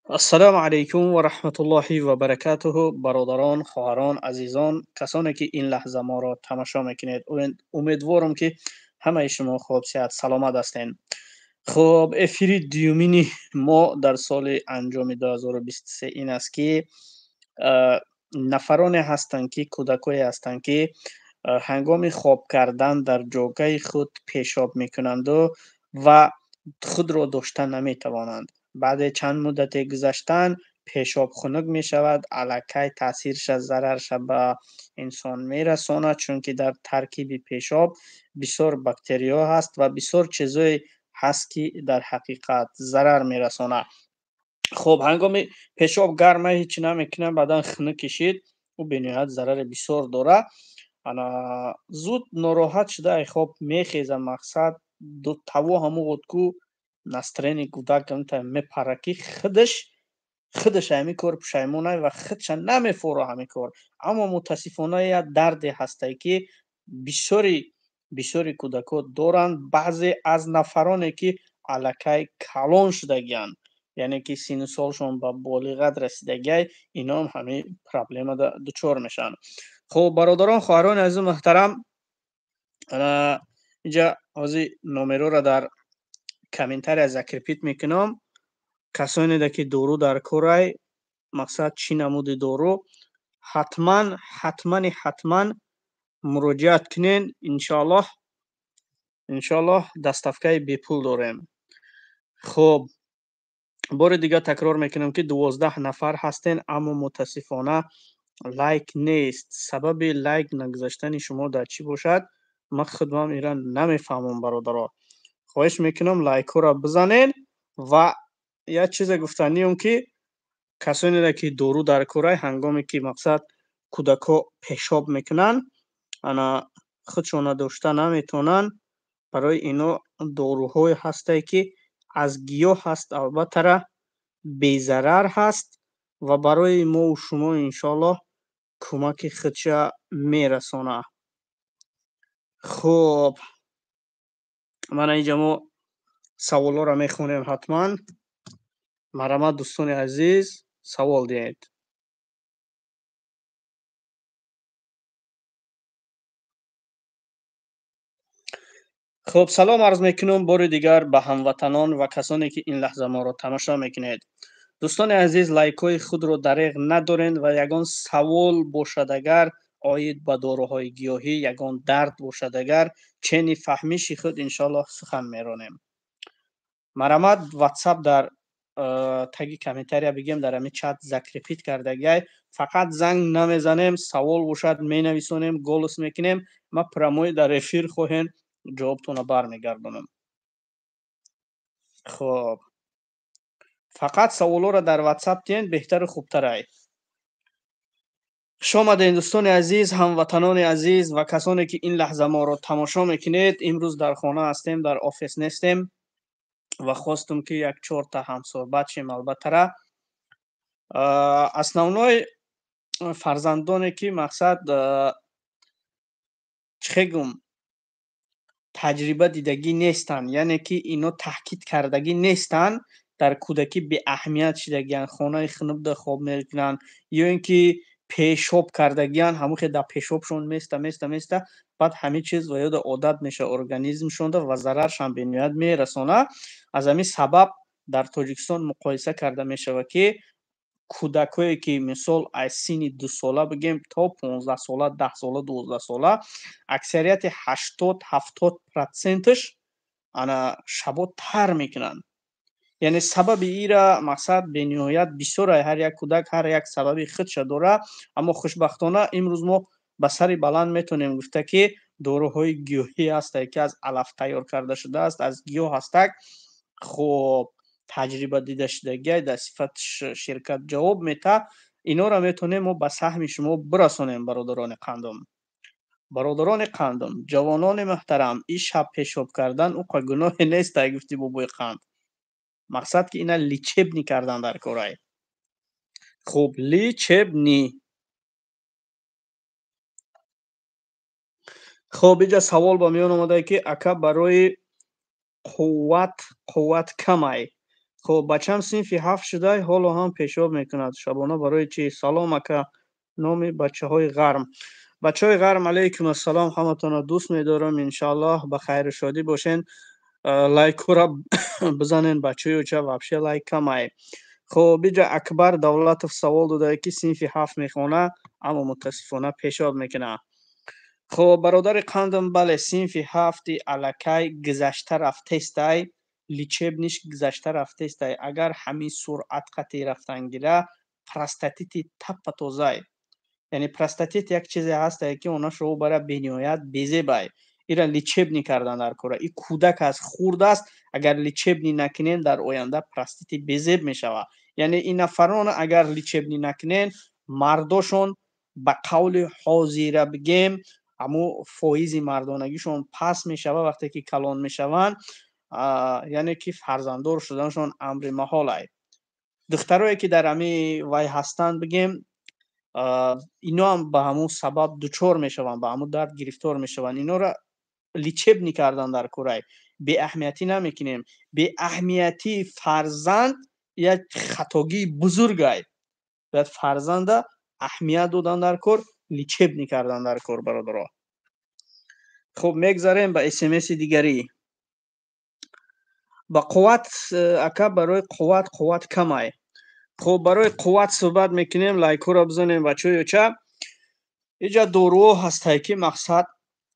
ассалому алайкум ва раҳматуллоҳи ва баракатуҳу. Бародарон, хоҳарон, азизон, касоне ки ин лаҳза моро тамошо мекунед, умедворам ки ҳамаи шумо хуб, сиҳат, саломат ҳастед. хуб, эфири дуюмини мо дар соли анҷоми 2023 ин аст ки нафароне ҳастанд ки кӯдакое ҳастанд ки ҳангоми хоб кардан дар ҷойгоҳи худ пешоб мекунанду ва худро дошта наметавонанд. баъди чанд муддате гузаштан пешоб хунук мешавад, аллакай таъсирша зарарша ба инсон мерасонад, чунки дар таркиби пешоб бисёр бактерияҳо ҳаст ва бисёр чизҳое ҳаст, ки дар ҳақиқат зарар мерасонад. хуб, ҳангоми пешоб гарма ҳечи намекунад, баъдан хунук кишид, ӯ бениҳоят зарари бисёр дорад. зуд нороҳат шуда хоб мехезад, мақсад таво ҳамон ку настроени кӯдак мепарад ки худаш ҳамин кор пушаймонад ва худша намефора ҳамин кор. Аммо мутаассифона як дарде ҳастае ки бисёри кӯдакҳо доранд. Баъзе аз нафароне ки аллакай калон шудагианд, яъне ки синну солшон ба болиғат расидагиай, инҳом ҳамин проблема дучор мешаванд. хуб, бародарон, хоҳарони азизу муҳтарам, инҷа ҳозир номероро дар комментария закрепит мекунам. касонеда ки дору дар корай, мақсад чӣ намуди дору, ҳатман муроҷиат кунед. иншоаллоҳ дастафкаи бепул дорем. хуб, бори дигар такрор мекунам ки 12 нафар ҳастем, аммо мутаассифона лайк нест. сабаби лайк нагузаштани шумо дар чӣ бошад? ман худам инро намефаҳмам. бародарон, хоҳиш мекунам лайкҳоро бизанед ва як чизе гуфтаниём ки касонеда ки дору дар корай, ҳангоме ки мақсад кӯдакҳо пешоб мекунанд, худшона дошта наметавонанд, барои ино доруҳое ҳастае ки аз гиёҳ ҳаст, албаттара безарар ҳаст ва барои мову шумо иншоаллоҳ кӯмаки худша мерасонад. хуб, мана инҷа мо саволҳоро мехонем. ҳатман марҳамат, дӯстони азиз, савол диҳед. хуб, салом арз мекунам бори дигар ба ҳамватанон ва касоне ки ин лаҳза моро тамошо мекунед. дӯстони азиз, лайкҳои худро дареғ надоред ва ягон савол бошад, агар оид ба доруҳои гиёҳӣ, ягон дард бошад, агар чени фаҳмиши худ, иншоаллоҳ сухан меронем. марҳамат, ватсап дар таги комментария бигем, дар ҳамин чат закрепит кардагиай. фақат занг намезанем, савол бошад менависонем, голос мекунем, ман прамои дар эфир хоҳем ҷавобтонро бармегардонам. хуб, фақат саволҳоро дар ватсап диҳед, беҳтару хубтарай. хуш омадед дӯстони азиз, ҳамватанони азиз ва касоне ки ин лаҳза моро тамошо мекунед. имрӯз дар хона ҳастем, дар офис нестем ва хостум ки як 4 та ҳамсоҳбат шем. албаттара основной фарзандоне ки мақсад чӣ хегӯм таҷриба дидагӣ нестанд, яъне ки ино таҳкид кардагӣ нестанд, дар кӯдакӣ беаҳамият шудагианд, хонаи хунукда хоб мекунанд, ё ин ки пешоб кардагианд, ҳамон дар пешобшон места, баъд ҳамин чиз ва ёда одат мешавад организмшонда ва зараршон бениҳоят мерасонад. аз ҳамин сабаб дар Тоҷикистон муқоиса карда мешавад ки кӯдакое ки мисол аз синни 2 сола бигем то 15 сола, 10 сола, 12 сола, аксарияти 80-70% шабо тар мекунанд. яъне сабаби ира мақсад бениҳоят бисёрае. ҳар як кӯдак ҳар як сабаби худша дорад, аммо хушбахтона имрӯз мо ба сари баланд метавонем гуфта ки доруҳои гиёҳӣ ҳастанд ки аз алаф тайёр карда шудааст, аз гиёҳ ҳастанд. хуб, таҷриба дида шудагиай дар сифати ширкат ҷавоб медиҳад. инҳоро метавонем мо ба саҳми шумо бирасонем. бародарони қандум, ҷавонони муҳтарам, ин шаб пешоб кардан уқа гуноҳе нестае, гуфти бобои қанд. мақсад ки ина лечебни кардан дар корай. хуб, лечебни. хуб, инҷа савол ба миён омадае ки ака барои қувват камай. خب بچم صنفی 7 شده، حالا هم پیشاب میکند شبانه. برای چی؟ سلام اکا. نام بچه های غرم. بچه های غرم علیکم السلام، همتون دوست میدارم. انشالله به خیر و شادی باشین. لایک را بزنین بچه های چه وابشه لایک کمای. خب بیجا اکبر دولتов سوال داده که صنفی 7 میخونه اما متاسفانه پیشاب میکنه. خب برادر قندم، بله صنفی 7 الکی گذشته رفته است، لیچبنیش گذشته رفته است. اگر همین سرعت قطعی رفتن گیره پرستاتیت تپ تازه، یعنی پرستاتیت یک چیزی هست که اونا شو برای بینیایت بیزه بای ایران لیچبنی کردن در کره. این کودک از خورد است، اگر لیچبنی نکنین در آینده پرستاتیت بیزه میشود. یعنی این نفران اگر لیچبنی نکنین مرداشون به قول حاضر بگیم امو فایز مردانگیشون پس میشوه وقتی که کلان میشوند. یعنی که فرزنددار شدنشون امر محال است. دخترایی که در امی وای هستند بگیم اینا هم به همون سبب دچار میشوند، به همون درد گرفتار میشوند. اینا را لیچبنی کردن در کره به اهمیتی نمیکنیم. به اهمیتی فرزند یک خطاگی بزرگ است. باید فرزند اهمیت دادن در کار، لیچبنی کردن در کار برادرها. خب میگذاریم به اسمس دیگری. با قوت اکا برای قوت کم است. خب برای قوت صحبت میکنیم. لایک را بزنیم بچه‌ها. چه اینجا دورو هست که مقصد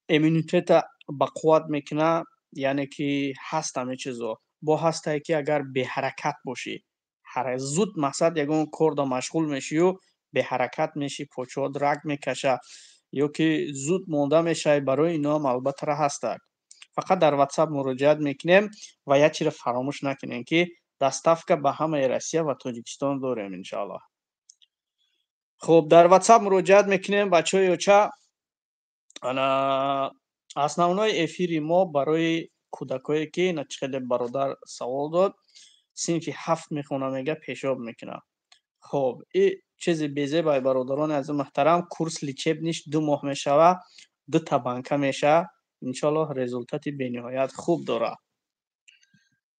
امینیتت به قوت میکنه، یعنی که هست همه چیزو با هست که اگر به حرکت باشی زود مقصد یگون کار مشغول میشی و به حرکت میشی، پوچو درک میکشه یا که زود مونده میشه. برای اینا هم البته را هست. فقط در واتساپ مراجعت میکنیم و یک چیز فراموش نکنین که دستافک به همه روسیه و تاجیکستان داریم انشالله. خب در واتساپ مراجعت میکنیم بچه های چه основной ефири мо барои кӯдакое ки начхеле бародар савол дод синфи 7 мехона мега пешоб мекуна. хоб чизи безебай бародарони азизи муҳтарам, курс личебниш 2 моҳ мешава, 2 та банка мешава. иншоаллоҳ результати бениҳоят хуб дорад.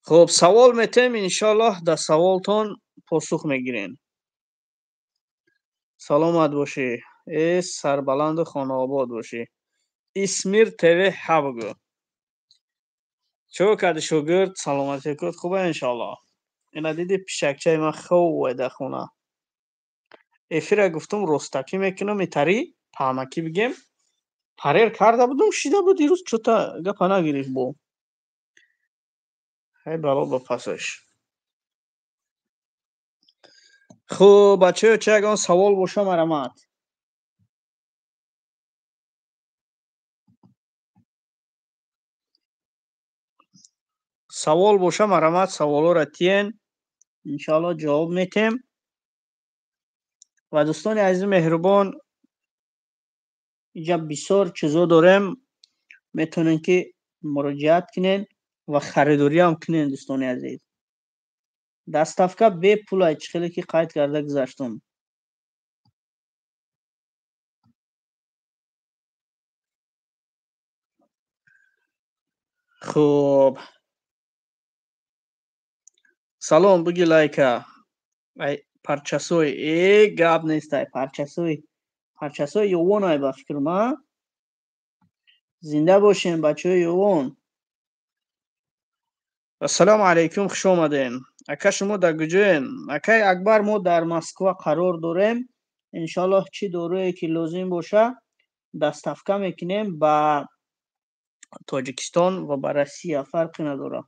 хоб савол метем, иншоаллоҳ дар саволтон посух мегирем. саломат бошӣ, сарбаланду хонаобод бошӣ. исмир тв ҳабгу. чо карди шогирд? саломатӣ куд? хуба иншоаллоҳ. ина диди пишакчаи ман хуб оида хона. эфира гуфтум ростакӣ мекунам итари паҳмакӣ бигем. парер карда будум шида буд ирӯз чӯта гапа нагирифт бо. ҳай бало ба пасаш. хуб бачаҳо чӣ ягон савол боша марамад? савол боша марамад, саволора тиен иншоаллоҳ ҷавоб метем. ва дӯстони азизи меҳрубон, инҷа бисёр чизо дорем, метавонен ки муроҷиат кунен ва харидориам кунен. дӯстони азиз, дастафка бепул аст, хеле ки қайд карда гузаштум. хуб, салом буги лайка. ай парчасои гап нестай. парчасои ёвонай ба фикрам. зинда бошен бачаҳои ёвон. ассалому алайкум, хуш омаден. ака шумо дар куҷоен? акаи акбар, мо дар Москва қарор дорем. иншоаллоҳ чӣ дорое ки лозим боша дастафка мекунем ба Тоҷикистон ва ба Россия, фарқи надорад.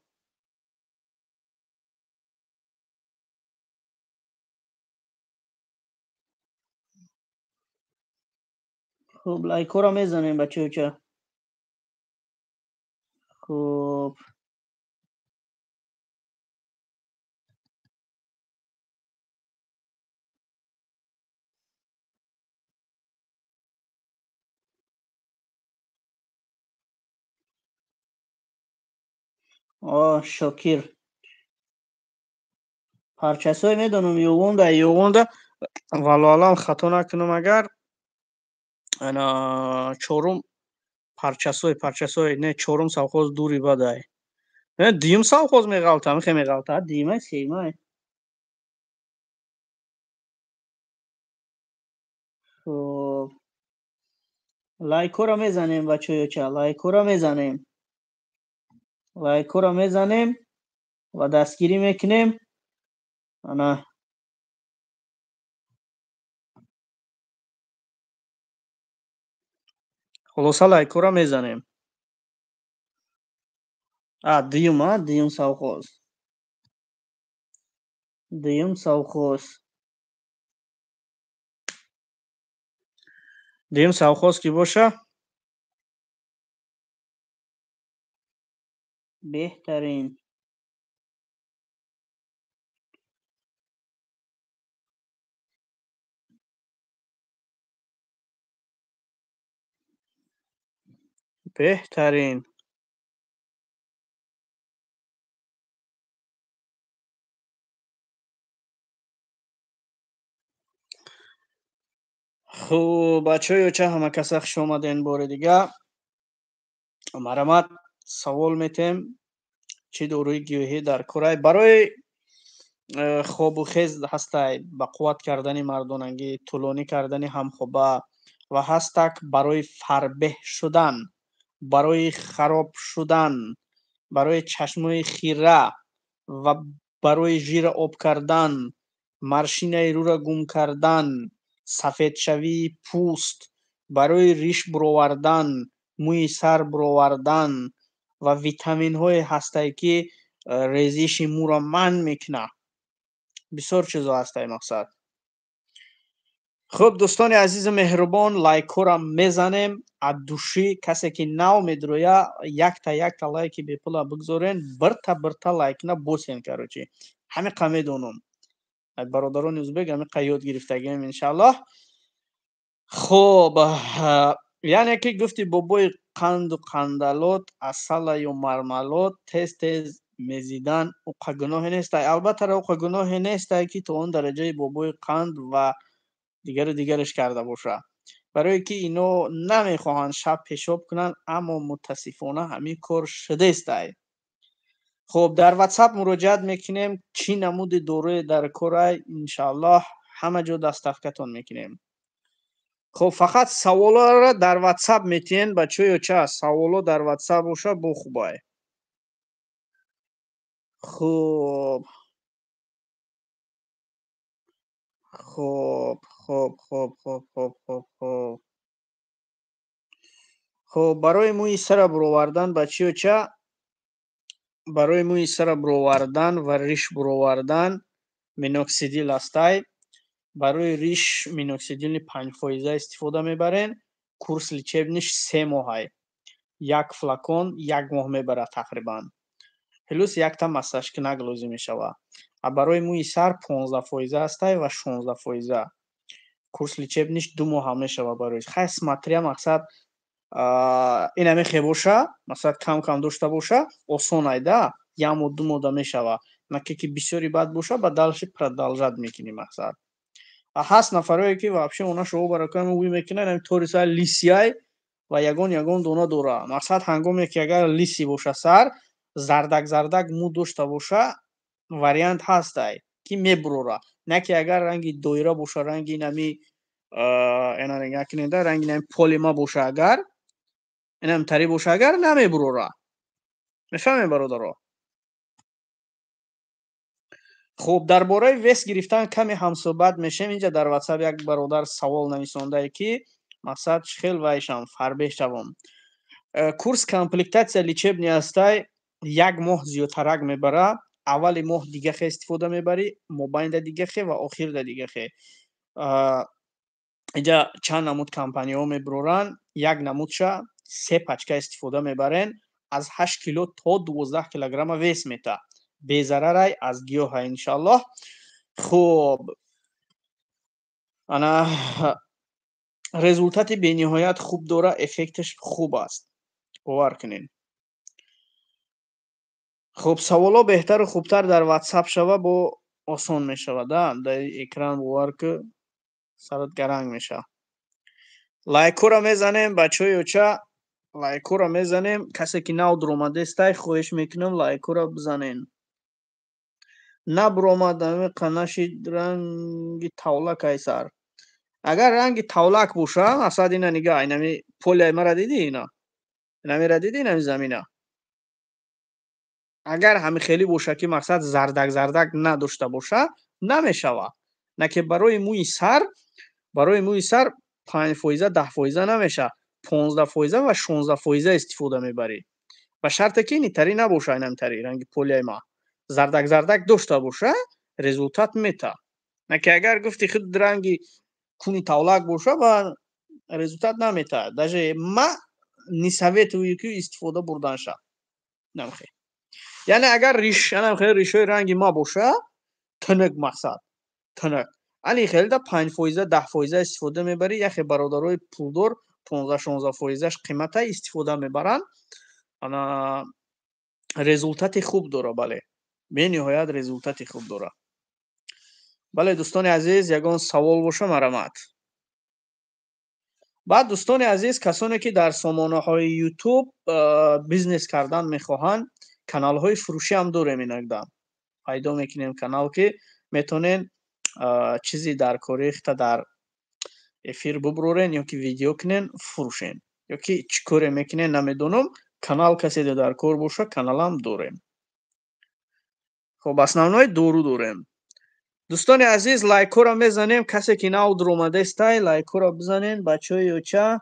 хуб, лайкора мезанем бачаҳо ча? хуб, шокир. парчасои медонам ёвонда валоалам хато накунам агар чорум парчасои не чорум совхоз дури бадай. дуюм совхоз меғалтам, хе меғалтад, дуюмай, сеюмай. Хуб. Лайкоро мезанем, бачаёча, лайкоро мезанем. Лайкоро мезанем ва дастгирӣ мекунем. Ана хулоса лайкоро мезанем. Дуюм совхоз. Дуюм совхоз. Дуюм совхоз ки боша? Беҳтарин. Беҳтарин. Хуб, бачаёча, ҳама каса хуш омаден бори дига. Марамат савол метем, чӣ дорӯи гиёҳӣ дар корай барои хобу хез ҳастай, ба қувват кардани мардонагӣ, тӯлонӣ кардани ҳамхоба ва ҳастак барои фарбеҳ шудан, барои хароб шудан, барои чашмои хира ва барои жира об кардан, маршинаи рӯра гум кардан, сафедшавии пӯст, барои риш буровардан, мӯи сар буровардан ва витаминҳое ҳастае, ки резиши мӯро манъ мекунад. Бисёр чизо ҳастаи мақсад. Хуб, дӯстони азизу меҳрубон, лайкҳоро мезанем. Аз душӣ касе ки нав медроя, якта лайки бепула бигзорен, бирта лайкна босен карочи. Ҳамиқа медонам. Бародарони узбек ҳамиқа ёд гирифтагием иншаллоҳ. Хуб, яъне ки гуфти бобои қанду қандалот, асала ё мармалот тез мезидан уқа гуноҳе нестай. Албаттара уқа гуноҳе нестай, ки то он дараҷаи бобои қанд ва дигараш карда боша. Барое ки ино намехоҳанд шаб пешоб кунанд, аммо мутаассифона ҳамин кор шудестай. Хуб, дар WhatsApp муроҷиат мекунем. Чӣ намуди дорӯе дар корай, иншааллоҳ ҳама ҷо дастафкатон мекунем. Хуб, фақат саволоро дар WhatsApp метиҳен, бачаёча, саволо дар WhatsApp боша бо хубай. Хуб. Хуб, барои мӯи сара буровардан, бачаёча, барои мӯи сара буровардан ва риш буровардан миноксидил ҳастай. Барои риш миноксидили 5% истифода мебарен. Курс лечебниш 3 моҳай. Як флакон 1 моҳ мебарад тақрибан. Плюс якта массажкунак лозим мешавад. Барои мӯи сар 15% ҳастай ва 16%. Курс лечебниш 2 моҳ ҳам мешавад барои. Хай смотря мақсад инаме хе боша, мақсад кам дошта боша, осон айда, 1 моҳ 2 моҳ мешавад. Наке ки бисёри бад боша, ба дальше продолжать мекунӣ мақсад. Ҳаст нафарое ки вообще она шумо баракам уй мекунад, ториса лисияй ва ягон дона дора. Мақсад ҳангоме ки агар лиси боша сар, зардак мӯ дошта боша, вариант ҳастай, ки мебурора. Не ки агар ранги доира боша, ранги инами ранги инами полима боша, агар инам тари боша, агар намебурора. Мефаҳмед бародаро? Хуб, дар бораи вес гирифтан каме ҳамсӯҳбат мешавем. Инҷа дар WhatsApp як бародар савол нависондае, ки мақсад чӣ хел вайшам фарбеҳ шавам. Курс комплектатсия лечебни ҳастай, 1 моҳ зиёдтарак мебара. Аввали моҳ дигаҳе истифода мебарӣ, мобайнда дигаҳе ва охирда дигаҳе. Инҷа чанд намуд компанияҳо мебуроранд. Як намудша 3 пачка истифода мебарен. Аз 8 кило то 12 килограмма вес мета. Безарарай, аз гиёҳай иншааллоҳ. Хуб, ана результати бениҳоят хуб дора, эффектиш хуб аст. бовар кунед. хуб, саволо беҳтару хубтар дар WhatsApp шава, бо осон мешавад. Дар экран бовар ку сарат гаранг меша. Лайкҳоро мезанем, бачаёча. лайкуро мезанем. Касе ки нав дуромадестай хоҳиш мекунам лайкуро бизанен. Набуромад ҳами қанаши ранги тавла кайсар. Агар ранги тавлак боша, асад ина нигаҳ, инами полияи мара дидӣ ина? Инамира дидӣ инами замина? Агар ҳами хеле боша ки мақсад зардак надошта боша, намешава. На ки барои мӯи сар 5%, 10% намеша. 15% ва 16% истифода мебарӣ. Ба шарте ки инитари набоша, инамитари ранги полияи ма. Зардак дошта боша, результат мета. На ки агар гуфти худ ранги куни тавлак боша, ба результат намета. Даже ма не советую ки истифода бурданша. Намехе. Яъне агар ришои ранги ма боша, тунук мақсад. Тунук. Али хелда 5%, 10% истифода мебарӣ. Яхе бародарои пулдор 15-16%-аш қимата истифода мебаранд. Ана результати хуб дора, бале. Бениҳоят результати хуб дора. Бале дӯстони азиз, ягон савол боша марамад. Баъд дӯстони азиз, касоне ки дар сомонаҳои YouTube бизнес кардан мехоҳанд, каналҳои фурӯшиам дорем инакдан. Пайдо мекунем канал ки метонен чизи даркорехта дар эфир буброрен ё ки видео кунен, фурӯшен. Ё ки чӣ коре мекунен намедонам, канал каседе дар кор боша, каналам дорем. Хоб, основной дору дорем. Дӯстони азиз, лайкоро мезанем. Касе ки нав дуромадестай, лайкоро бизанен. Бачаҳои ёча.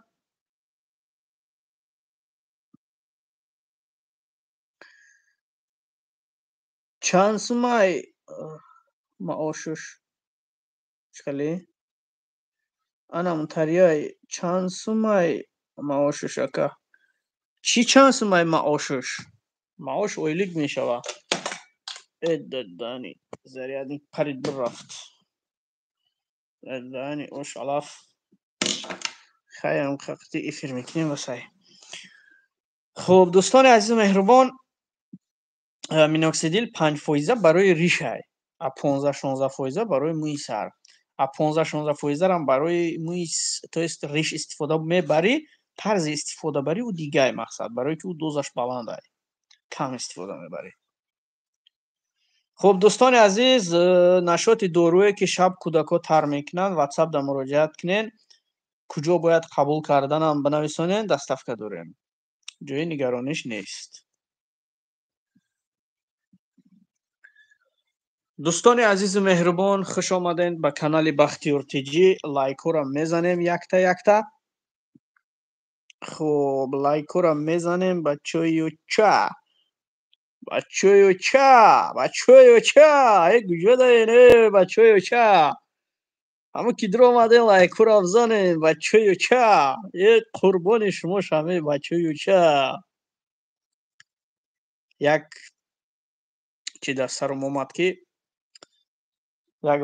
Чанд сумай маошуш? Чикали? Ана мутарияй чанд сумай маошуш ака? Чӣ чанд сумай маошуш? Маош ойлик мешава. Дани заряди парид бирафт. Дани ош алаф. Хаям қақти эфир мекунем васай. Хуб, дӯстони азизи меҳрубон, миноксидил 5% барои ришай, а 15-16% барои мӯи сар. А 15-16% барои мӯи то есть риш истифода мебарӣ, тарзи истифодабарӣ ӯ дигай мақсад, барои ки ӯ дозаш баландай. Кам истифода мебарӣ. Хуб, дӯстони азиз, нашоти доруе ки шаб кӯдако тар мекунанд, WhatsApp да муроҷиат кунен. Куҷо бояд қабул карданам бинависонен, даставка дорем. Ҷои нигарониш нест. дӯстони азизу меҳрубон, хуш омадед ба канали Бахтиёр Тиҷӣ. Лайкоро мезанем якта. Хуб, лайкоро мезанем. Бачаҳои ёча. Гӯҷа даен, бачаҳои ёча. Ҳама ки дур омаден, лайкоро бизанен. Бачаҳои ёча. Қурбони шумо шаме, бачаҳои ёча. Як чӣ дар сарам омад ки як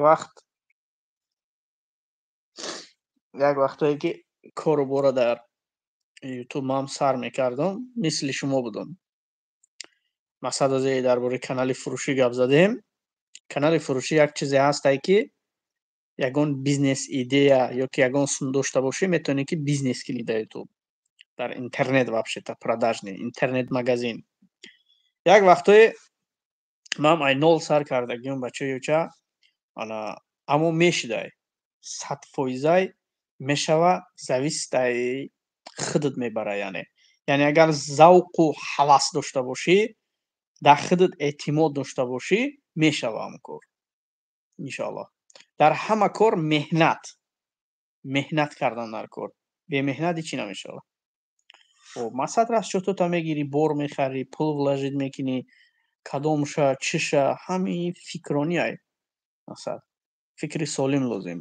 вақтое ки кору бора дар YouTube ман сар мекардам, мисли шумо будам. Мақсад аз ин дар бораи канали фурӯшӣ гап задем. Канали фурӯшӣ як чизе ҳастай ки ягон бизнес идея ё ки ягон сум дошта бошӣ, метавонӣ ки бизнес кунӣ дар YouTube. Дар интернет вообще-то продажный, интернет магазин. Як вақтое ман ай 0 сар кардагиам бачаҳои ёча. Аммо мешидай. 100% мешава, зависитаи худат мебара яъне. Яъне агар завқу ҳавас дошта бошӣ, дар худат эътимод дошта бошӣ, мешава ҳамон кор. Иншоаллоҳ. Дар ҳама кор меҳнат кардан дар кор. Бемеҳнат ҳичӣ намешава. Хуб, мақсад расчётота мегирӣ, бор мехарӣ, пул влажид мекунӣ, кадомша, чиша, ҳамин фикрониай. Мақсад фикри солим лозим.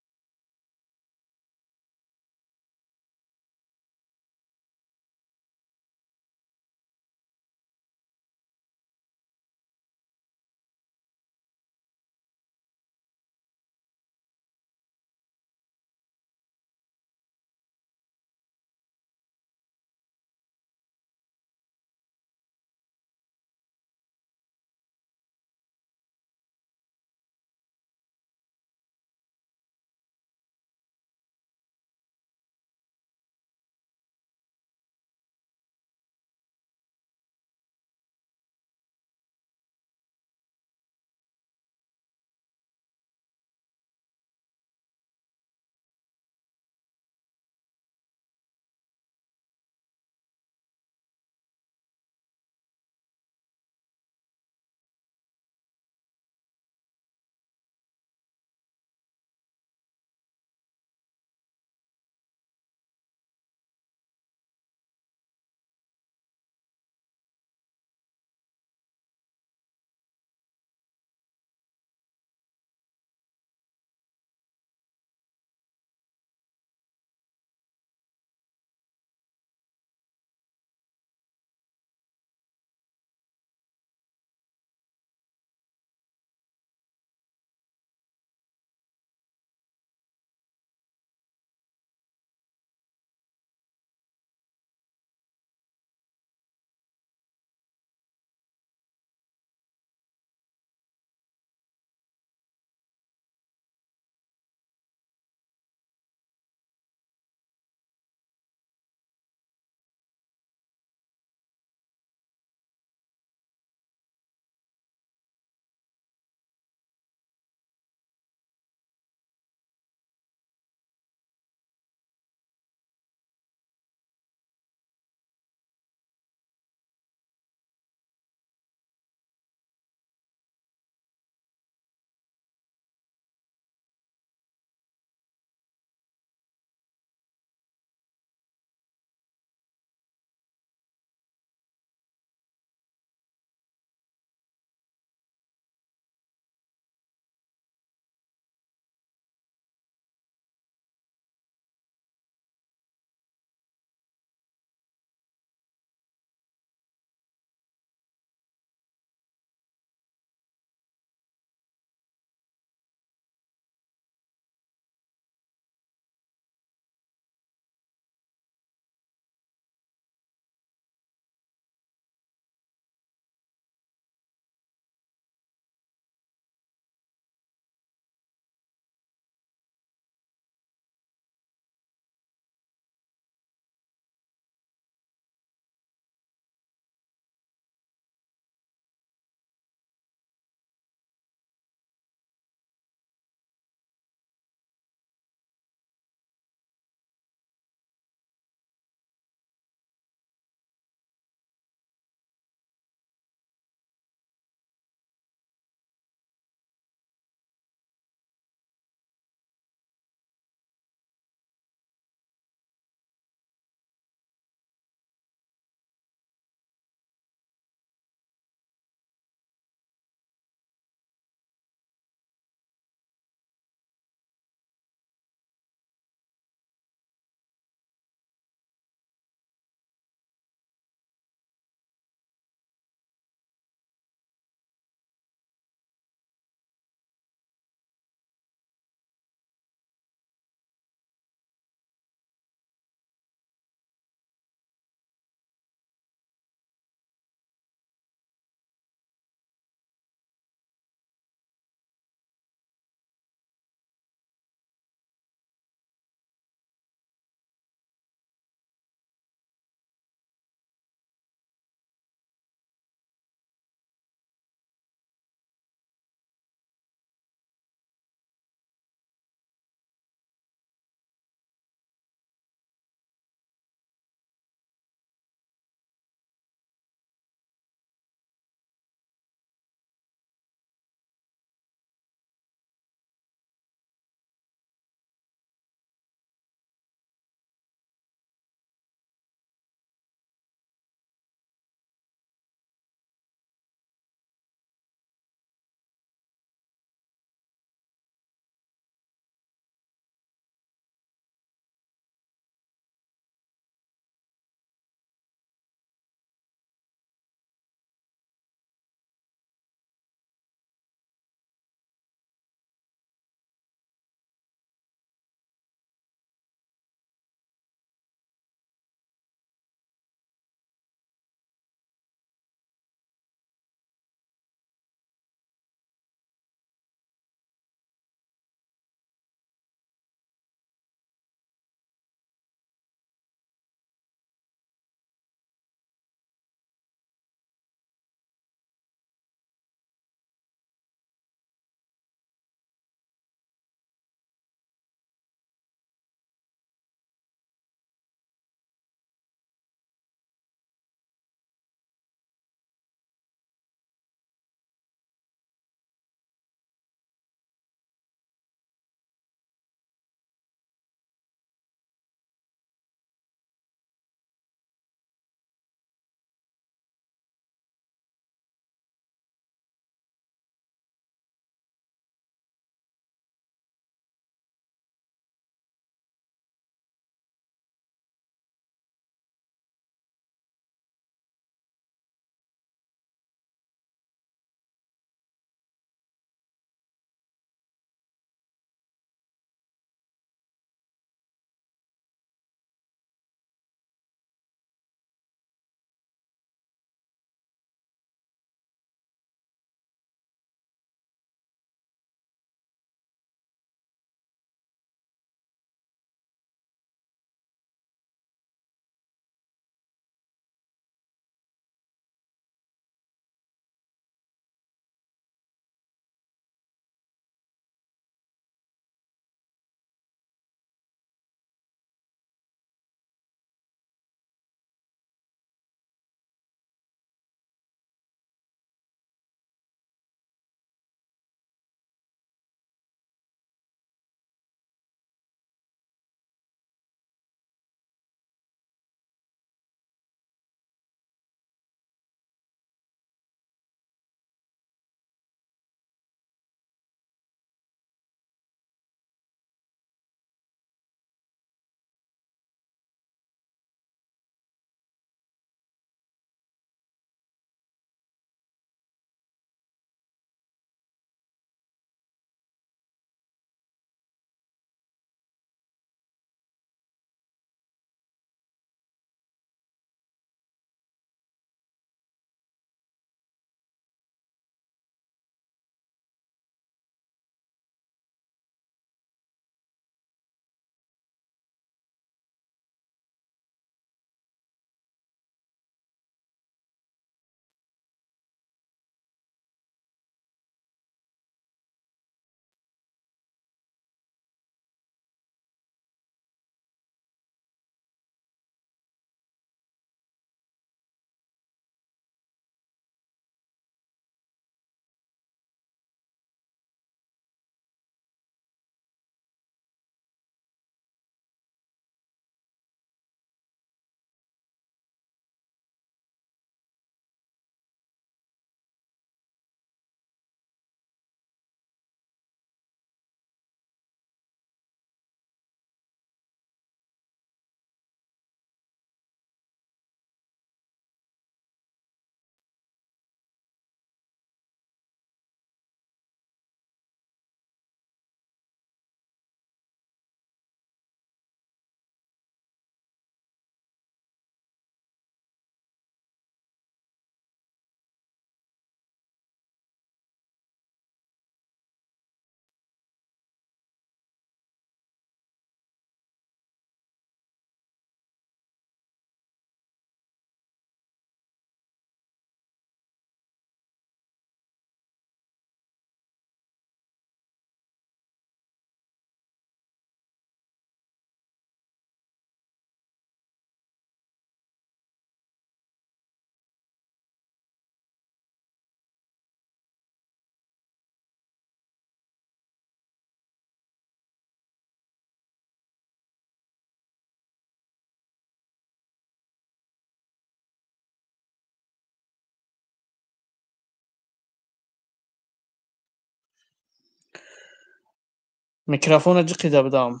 میکروفون جقیده بدم.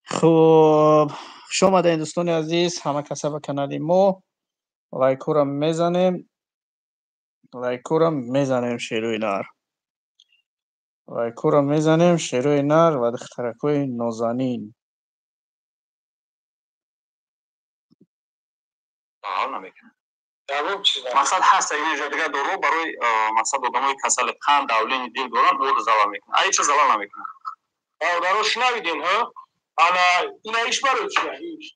خوب شما در دوستان عزیز همه کسا به کانال ما لایکورم میزنیم شیروی نر لایکورم میزنیم شیروی نر و دخترکوی نازنین مقصد هست این دیگه درو برای مقصد آدمای کسل قند داولین دل دوران او زلا میکنه ای چه زلا نمیکنه داروش نمیدین ها انا اینا ایش برای چیه ایش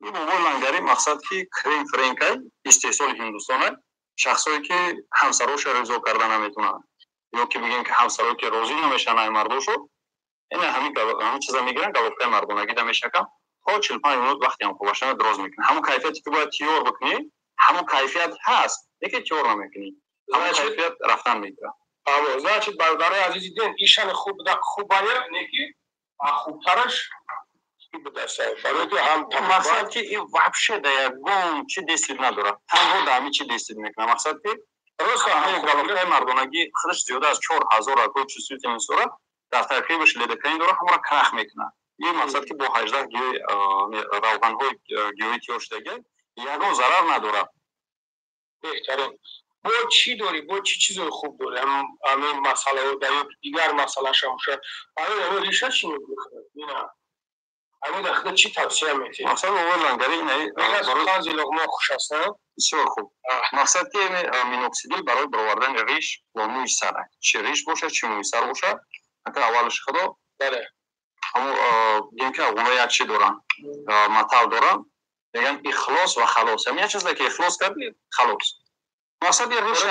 این لنگری مقصد که کریم فرنکی استحصال هندوستانه شخصایی که همسروش رضا کردن نمیتونن یا که بگیم که همسرایی که راضی نمیشن ای مردوشو این همین چیزا میگیرن گلوفکای مردونگی دمیشکم تا 45 минут وقتی هم خوبشن دراز میکنه همون کیفیتی که باید تیور بکنی همون کیفیت هست یکی تیور نمیکنی همون کیفیت رفتن میگیره اما значит برادرای عزیزی دین ایشان خوب باید نیکی خوبترش مقصد که این وحشه در گم چی دستید نداره تنها دمی چی دستید میکنه مقصد که راست همین گلوفکای مردونگی خودش زیاده از 4000 اکو چیزی این صورت در ترکیبش لیدکین داره همون را کرخ میکنه این مقصد که با 18 گیوی روغن های گیوی تیار شدگی یکو ضرر نداره بهترین با چی داری با چی چیزای خوب داری همین مسئله و دیگر مسئله شمشه همین ریشه چی میگه همین داخل چی توصیه میتی مقصد اول لنگری اینه خانزی لغمه خوش است بسیار خوب مقصد که مینوکسیدیل برای برآوردن ریش و موی سر چه ریش باشه چه موی سر باشه اگر اولش خدا بله همون دیگه که اونا یک چی دارن مطال دارن میگن اخلاص و خلاص همین چیزی که اخلاص کردی خلاص مقصد یه ریش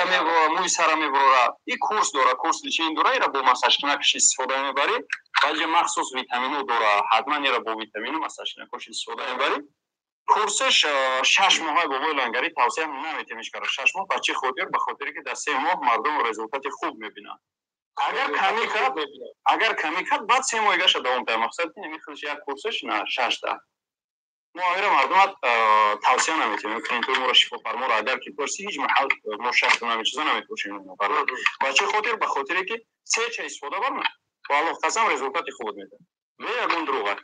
موی سر میبره این کورس داره کورس لیچین داره ایرا با مساج کنکش استفاده میبری بعضی مخصوص ویتامینو داره حتما ایرا با ویتامینو مساج کنکش استفاده میبری کورسش 6 ماه با لنگری توصیه نمیتونیش کرد 6 ماه بچه خودیر به خاطری که در 3 ماه مردم رزولت خوب میبینن اگر کمی کرد بعد 3 ماه گشت دوام ده مقصد نمیخوش یک کورسش نه 6 تا ما اگر مردم توصیه نمیتونیم کلینتور مورا شفا فرما را اگر که پرسی هیچ محل مشخص نمیچیزا نمیتوشیم بچه خاطر به خاطری که 3 چه استفاده برن والله قسم رزولت خوب میده و یگون دروغه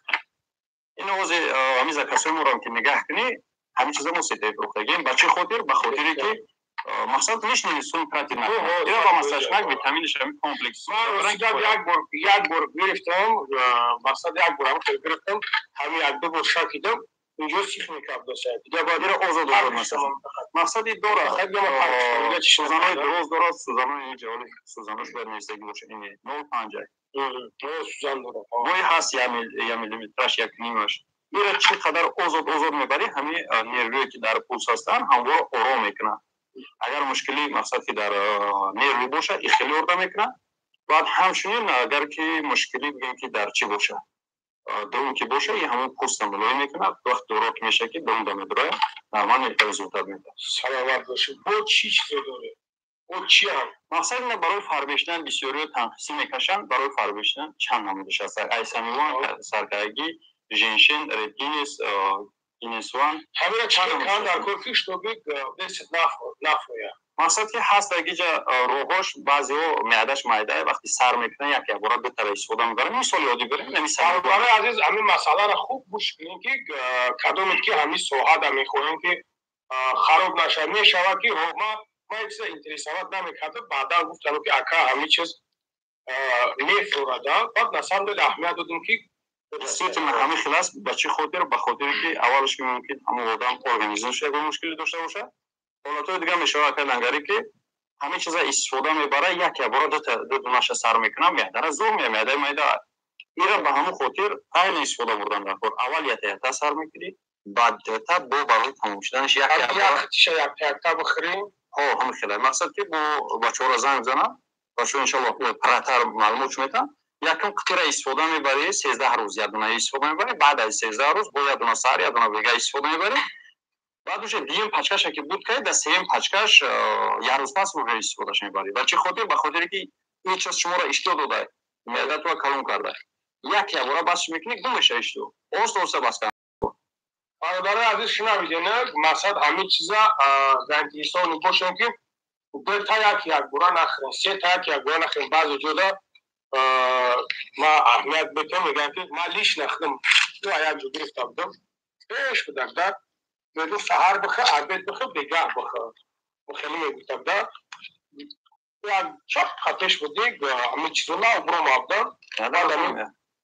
این اوز امیزا کسای مورا که نگاه کنی همین چیزا موسیقی بروخگیم بچه خاطر به خاطری که مقصد نیست نیستون پرتی نه اینا با مساج کنک ویتامینش هم کمپلکس من یک بار گرفتم مقصد یک بار هم گرفتم همین یک دو بار شکیدم اینجا سیخ میکرد داشته دیگه بعد رو آزاد داره مقصدی داره خیلی ما سوزانای دروز داره سوزانای اینجا ولی سوزاناش باید نیستگی باشه اینه 0.5 سوزان داره وای هست یه میلیمترش یک نیمش میره چقدر آزاد میبری همین نیرویی که در پوست هستن هموار آرام میکنه اگر مشکلی مقصد که در نیروی باشه این خیلی ارده میکنه بعد همچنین اگر که مشکلی بگیم که در چی باشه درون که باشه یه همون پوست ملای میکنه وقت دورات میشه که درون دمه داره نرمان میتونه زودتر میده سلامت باشه با چی چیزی داره با چی هم مقصد اینه برای فربشتن بسیاری تنخیصی میکشن برای فربشتن چند نمودش هست ایسامیوان سرکارگی ژنشن ردگینیس گینیسوان همین چند کم در کورکیش تو بیگ دست نفویا مقصد که هست اگه جا روغاش بعضی ها معدش معده وقتی سر میکنه یک بار دو تا استفاده میبره مثال یادی بریم نمیسازه برای عزیز همین مسئله را خوب گوش کنین که کدومی که همین سوها دا میخوریم که خراب نشه میشود که ما یک چیز انترسانت نمیکرده بعدا گفتم که اکا همین چیز میفورده بعد نسان دل اهمیت دادیم که سیت همین خلاص بچه خاطر به خاطری که اولش که ممکن همون آدم ارگانیزمش یک مشکلی داشته باشه حالتهای دیگه میشه که لنگری که همه چیزا استفاده میبره یک بار دو دونش سر میکنم معده زور میاد معده ایرا به همون خاطر خیلی استفاده بردن راکور اول یک سر میکنی بعد تا دو برای تموم شدنش یک تا بخریم همین خیلی مقصد که با بچه‌ها زنگ بزنم بچه‌ها ان شاء الله پراتر معلومات میتن یکم قطره استفاده میبری 13 روز یا دونه استفاده میبری بعد از 13 روز با یا دونه سر یا دونه ویگا استفاده میبری بعدش دیم پچکش که بود که در سیم پچکش یه روز پس رو استفاده میبری بچه خاطر به خاطری که این چیز شما را اشتو داده معده تو کلون کرده یک بار بس میکنی گمش اشتو اوست بس کن برای عزیز شما میدونه مقصد همین چیزا زنگیسان باشه که دو تا یک بار نخرین سه تا یک بار نخرین بعضی جدا ما اهمیت بهتون میگم که ما لیش نخدم تو عیال جو گرفته بودم پیش بدم داد میگو سهار بخه عبید بخه بگاه بخه خیلی میگفتم داد یا چپ خطش بودی همه چیزونا برو مابدم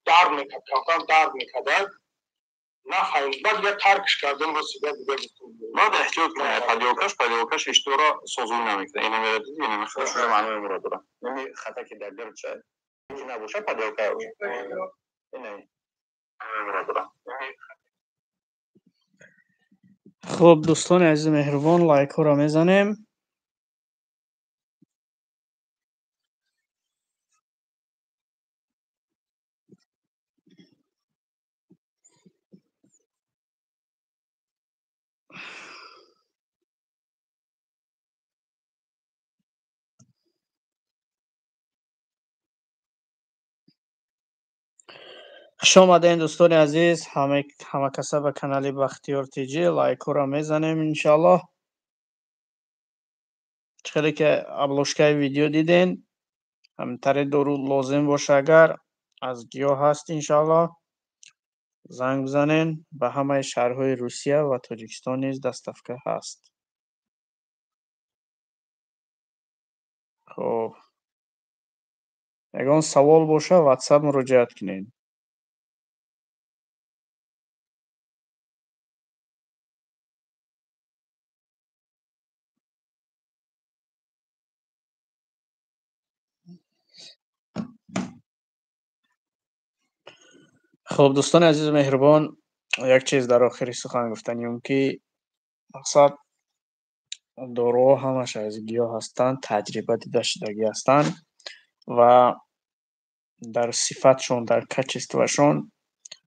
دار میکرد کافان دار میکرد نفهمید بعد یه ترکش کردم رسیده دیگه بعد احتیاط کنه پدیوکش اشتورا سوزون نمیکنه اینو میرد اینو میخواد شده معنی مراد داره یعنی خطا که در گرد شد که نباشه پدیوکا اینه مراد داره خب دوستان عزیز مهربان لایک ها را میزنیم. خوش آمدین دوستان عزیز، همه کسا به کانال بختیار تیجی لایک ها را میزنیم. انشالله چخیلی که ابلوشکای ویدیو دیدین همینطوری درود لازم باشه اگر از گیاه هست انشالله زنگ بزنین. به همه شهرهای روسیه و تاجیکستان نیز دستافکه هست. خب اگر سوال باشه واتساپ مراجعت کنین. خب دوستان عزیز مهربان، یک چیز در آخری سخن گفتنیم که مقصد داروها همش از گیاه هستند، تجربه دیده شدگی هستند و در صفتشون در کچستوشون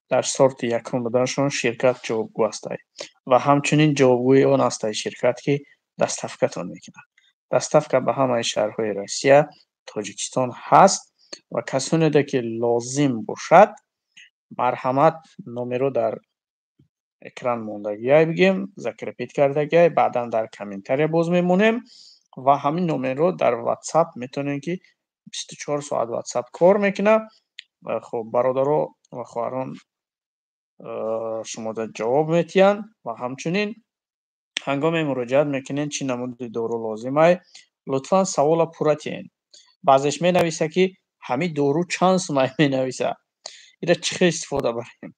در سورت یکم بودنشون شرکت جوابگو است و همچنین جوابگوی اون است شرکت که دستافکتون میکنه. دستافکه به همه شهرهای روسیه تاجیکستان هست و کسانی ده که لازم باشد مرحمت نمرو در اکران موندگی بگیم ذکر کردگی بعدا در کامنتری باز میمونیم و همین نمره در واتساپ میتونین که 24 ساعت واتساپ کار میکنه. خب برادرو و خواهران شما در جواب میتین و همچنین هنگام مراجعت میکنین چی نمود دارو لازمه لطفا سوال پورا تین. بعضش می نویسه که همین دارو چند سومه می نویسه ایره چه استفاده بریم.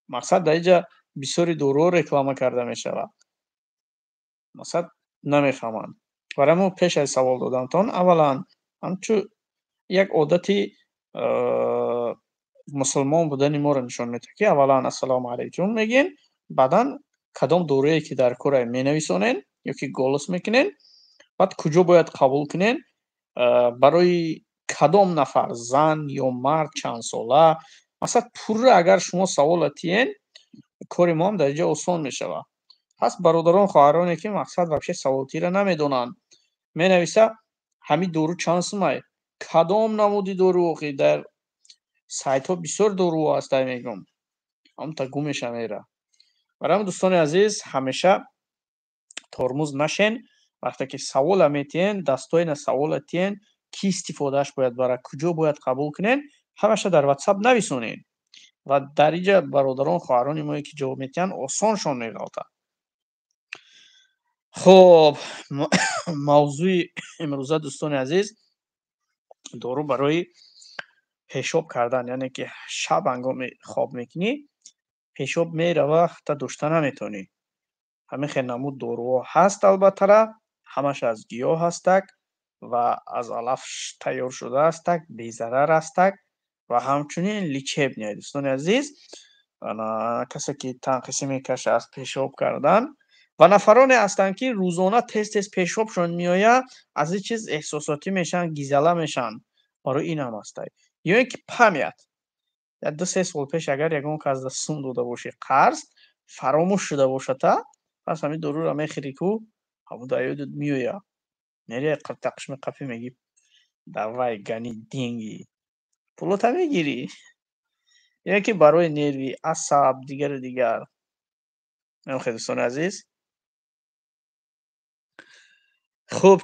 مقصد در اینجا بسیاری دارو رکلامه کرده می شود، مقصد نمیفهمند. برای ما پیش از سوال دادنتان اولا همچو یک عادتی مسلمان بودن ما رو نشان میده که اولا السلام علیکم میگین، بعدا کدام دوره که در کار می نویسونین یا که گولس میکنین، بعد کجا باید قبول کنین، برای کدام نفر زن یا مرد چند ساله، مثلا پوره اگر شما سوال تین کار ما هم در اینجا آسان میشود. پس برادران خواهرانی که مقصد вообще سوالتی را نمیدونن می نویسه همین دورو چند سومه کدام نمودی دورو که در سایت ها بسیار دورو هست میگم هم تا گمش میره. برای دوستان عزیز همیشه ترمز نشین، وقتی که سوال میتین دستای سوال تین کی استفادهش باید برای کجا باید قبول کنین همیشه در واتساپ نویسونین و در اینجا برادران خواهران ما که جواب میتین آسانشون میگالته. خب موضوع امروزه دوستان عزیز دارو برای پیشاب کردن، یعنی که شب هنگام خواب میکنی پیشاب میره تا داشته نمیتونی. همین خیلی نمود دارو هست، البته همش از گیاه هستک و از علف تیار شده هستک، بی ضرر هستک و همچنین لیچب نیست. دوستان عزیز کسی که تنقیسی میکشه از پیشاب کردن و نفرانی هستند که روزانه تست پیشابشون میآید از این چیز احساساتی میشن، گیزله میشن، برای این هم هست. یا اینکه پمیت یا 2-3 سال پیش اگر یگان که از دست سون داده باشی قرض فراموش شده باشه تا پس همین دارو را میخری کو همون دایودت میویا نری قرتقش میقفی میگی دوای گنی دینگی پولوتا میگیری یا که برای نروی عصب دیگر نمیخواه. دوستان عزیز خب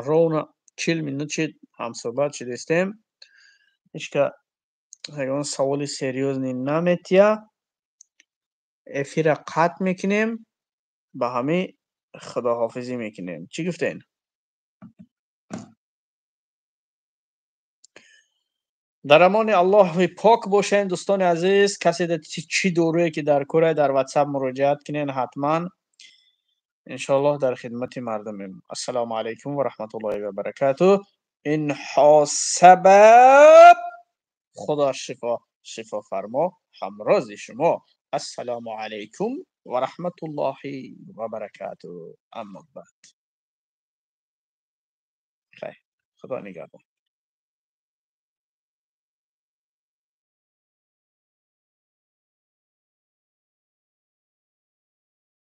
رونا 40 minut شد هم صحبت شدستیم هیچکه اون سوال سریوز نمیتیا افیر قطع میکنیم به همه خداحافظی میکنیم. چی گفتین؟ در امان الله پاک باشین دوستان عزیز. کسی در چی دوره که در کره در واتساپ مراجعت کنین حتما انشاءالله در خدمت مردمیم. السلام علیکم و رحمت الله و برکاته. این حاسبه خدا شفا فرما همراز شما. السلام علیکم و رحمت الله و برکاته. اما بعد خیر، خدا نگهدار.